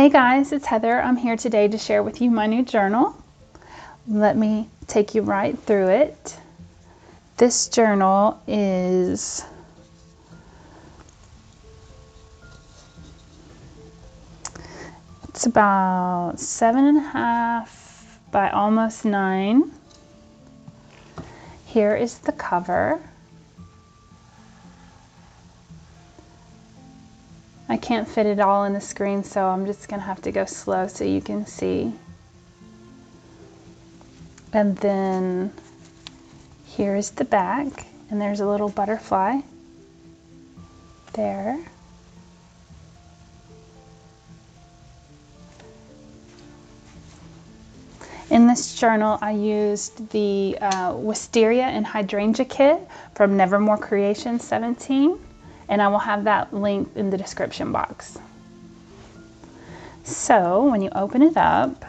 Hey guys, it's Heather. I'm here today to share with you my new journal. Let me take you right through it. This journal is about 7.5 by almost 9. Here is the cover. I can't fit it all in the screen, so I'm just gonna have to go slow so you can see. And then here's the back, and there's a little butterfly there. In this journal, I used the Wisteria and Hydrangea kit from Nevermore Creations 17, and I will have that linked in the description box. So when you open it up,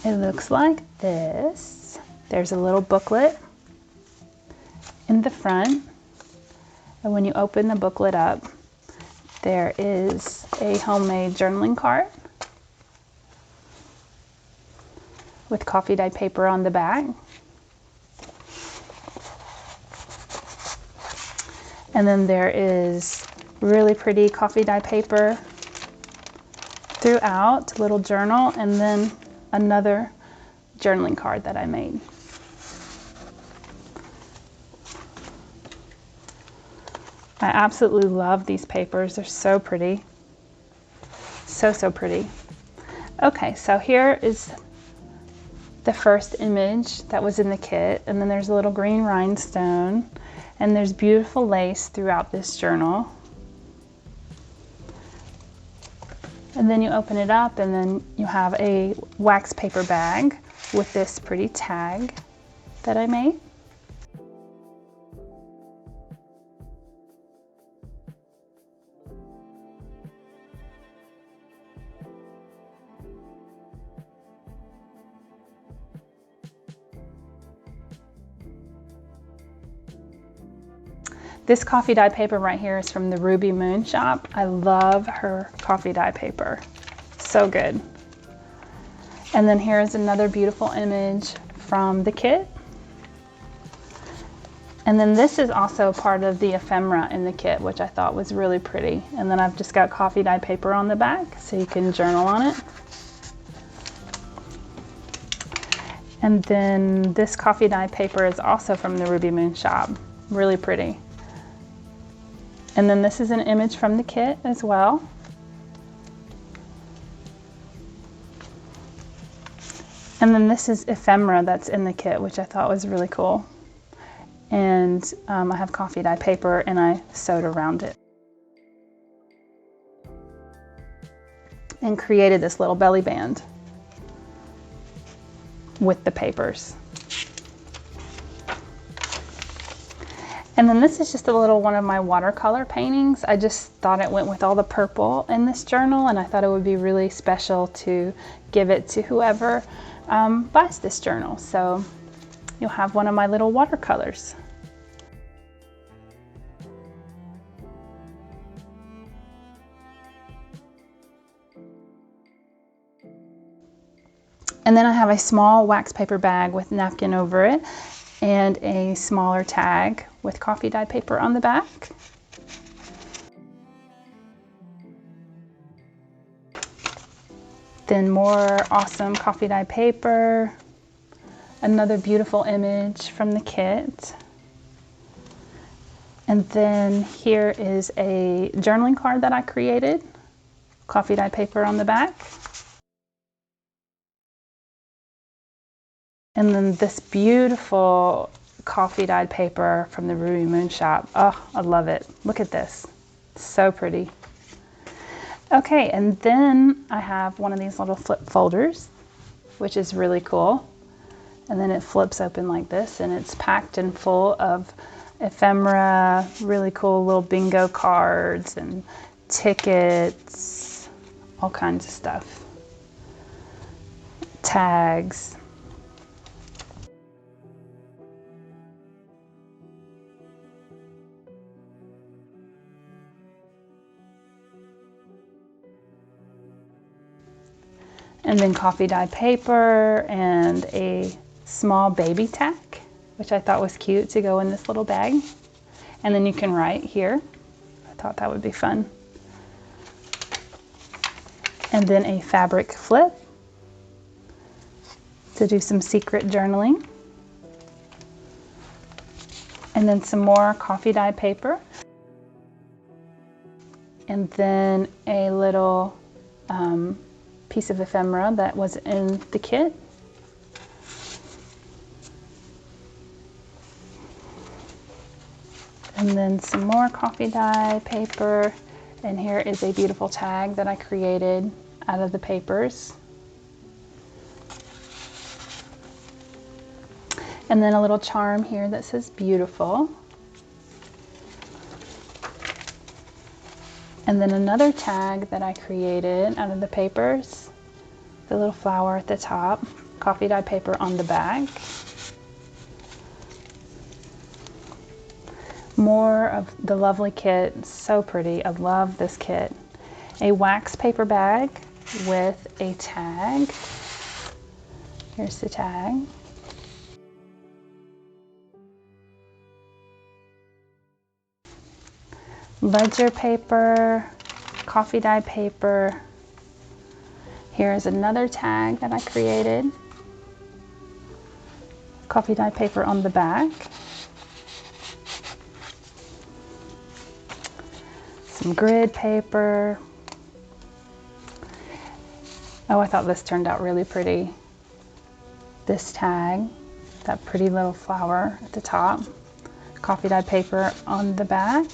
it looks like this. There's a little booklet in the front, and when you open the booklet up, there is a homemade journaling card with coffee dyed paper on the back. And then there is really pretty coffee dyed paper throughout, little journal, and then another journaling card that I made. I absolutely love these papers. They're so pretty. So pretty. Okay, so here is the first image that was in the kit, and then there's a little green rhinestone, and there's beautiful lace throughout this journal. And then you open it up, and then you have a wax paper bag with this pretty tag that I made. This coffee dye paper right here is from the Ruby Moon shop. I love her coffee dye paper. So good. And then here's another beautiful image from the kit. And then this is also part of the ephemera in the kit, which I thought was really pretty. And then I've just got coffee dye paper on the back so you can journal on it. And then this coffee dye paper is also from the Ruby Moon shop. Really pretty. And then this is an image from the kit as well. And then this is ephemera that's in the kit, which I thought was really cool. And I have coffee dye paper and I sewed around it and created this little belly band with the papers. And then this is just a little one of my watercolor paintings. I just thought it went with all the purple in this journal, and I thought it would be really special to give it to whoever buys this journal. So you'll have one of my little watercolors. And then I have a small wax paper bag with napkin over it and a smaller tag with coffee dye paper on the back. Then more awesome coffee dye paper. Another beautiful image from the kit. And then here is a journaling card that I created. Coffee dye paper on the back. And then this beautiful coffee dyed paper from the Ruby Moon shop. Oh, I love it. Look at this. So pretty. Okay, and then I have one of these little flip folders, which is really cool. And then it flips open like this, and it's packed and full of ephemera, really cool little bingo cards and tickets, all kinds of stuff. Tags. And then coffee dye paper and a small baby tack, which I thought was cute to go in this little bag. And then you can write here. I thought that would be fun. And then a fabric flip to do some secret journaling. And then some more coffee dye paper. And then a little piece of ephemera that was in the kit. And then some more coffee dye paper. And here is a beautiful tag that I created out of the papers. And then a little charm here that says beautiful. And then another tag that I created out of the papers. The little flower at the top, coffee dye paper on the back. More of the lovely kit, so pretty. I love this kit. A wax paper bag with a tag. Here's the tag. Ledger paper, coffee dye paper. Here's another tag that I created. Coffee dye paper on the back. Some grid paper. Oh, I thought this turned out really pretty. This tag, that pretty little flower at the top. Coffee dye paper on the back.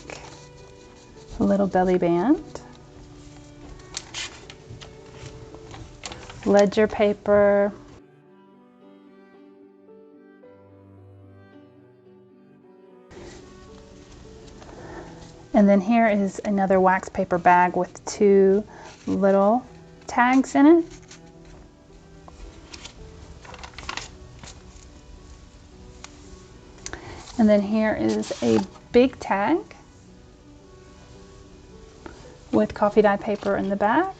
A little belly band. Ledger paper. And then here is another wax paper bag with two little tags in it. And then here is a big tag with coffee dye paper in the back.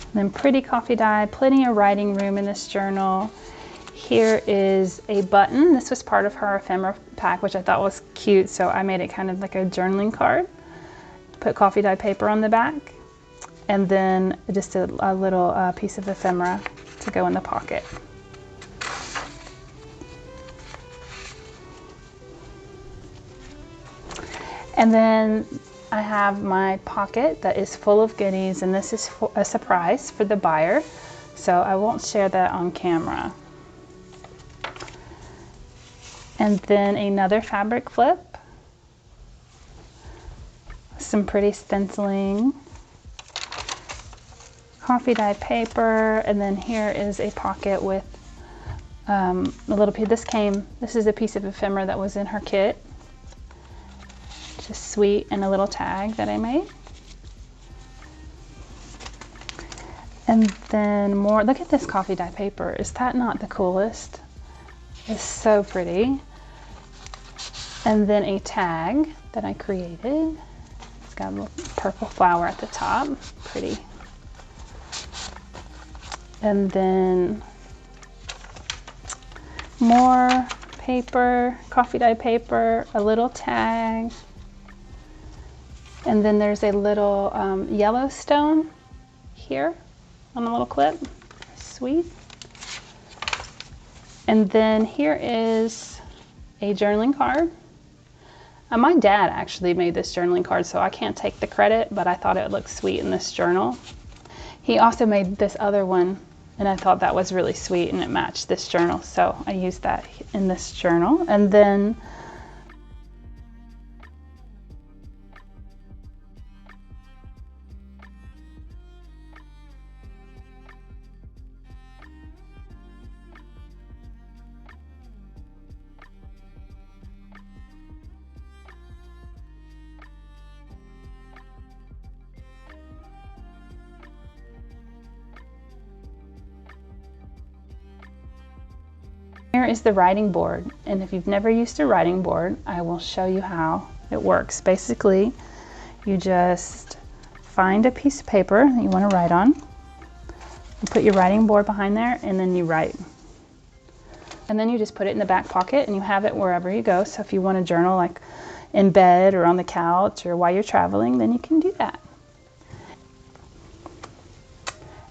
And then pretty coffee dye, plenty of writing room in this journal. Here is a button. This was part of her ephemera pack, which I thought was cute, so I made it kind of like a journaling card. Put coffee dye paper on the back, and then just a little piece of ephemera to go in the pocket. And then I have my pocket that is full of goodies, and this is a surprise for the buyer, so I won't share that on camera. And then another fabric flip, some pretty stenciling, coffee dye paper, and then here is a pocket with a little piece. This is a piece of ephemera that was in her kit. Just sweet, and a little tag that I made. And then more, look at this coffee dye paper. Is that not the coolest? It's so pretty. And then a tag that I created. It's got a little purple flower at the top, pretty. And then more paper, coffee dye paper, a little tag. And then there's a little Yellowstone here on a little clip. Sweet. And then here is a journaling card. My dad actually made this journaling card, so I can't take the credit, but I thought it looked sweet in this journal. He also made this other one, and I thought that was really sweet, and it matched this journal, so I used that in this journal. And then here is the writing board, and if you've never used a writing board, I will show you how it works. Basically, You just find a piece of paper that you want to write on. You put your writing board behind there, and then you write. And then you just put it in the back pocket, and you have it wherever you go. So if you want to journal like in bed or on the couch or while you're traveling, then you can do that.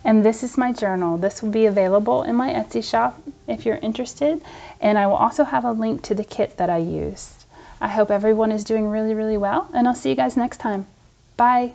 And this is my journal. This will be available in my Etsy shop if you're interested. And I will also have a link to the kit that I used. I hope everyone is doing really, really well, and I'll see you guys next time. Bye.